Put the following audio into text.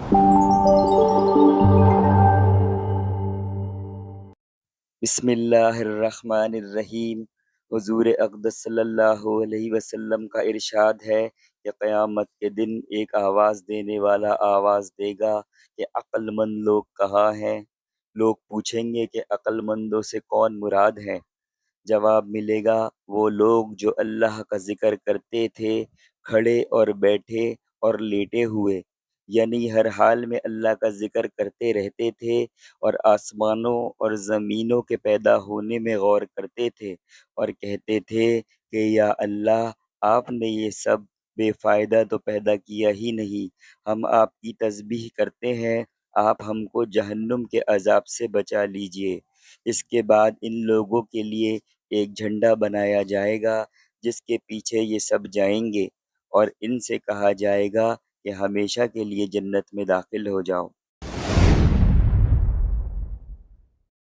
بسم اللہ الرحمن الرحیم۔ حضور اقدس صلی اللہ علیہ وسلم کا ارشاد ہے کہ قیامت کے دن ایک آواز دینے والا آواز دے گا کہ عقل مند لوگ کہاں ہیں؟ لوگ پوچھیں گے کہ عقل مندوں سے کون مراد ہے؟ جواب ملے گا، وہ لوگ جو اللہ کا ذکر کرتے تھے کھڑے اور بیٹھے اور لیٹے ہوئے، یعنی ہر حال میں اللہ کا ذکر کرتے رہتے تھے اور آسمانوں اور زمینوں کے پیدا ہونے میں غور کرتے تھے اور کہتے تھے کہ یا اللہ، آپ نے یہ سب بے فائدہ تو پیدا کیا ہی نہیں، ہم آپ کی تسبیح کرتے ہیں، آپ ہم کو جہنم کے عذاب سے بچا لیجئے۔ اس کے بعد ان لوگوں کے لیے ایک جھنڈا بنایا جائے گا جس کے پیچھے یہ سب جائیں گے اور ان سے کہا جائے گا کہ ہمیشہ کے لیے جنت میں داخل ہو جاؤ۔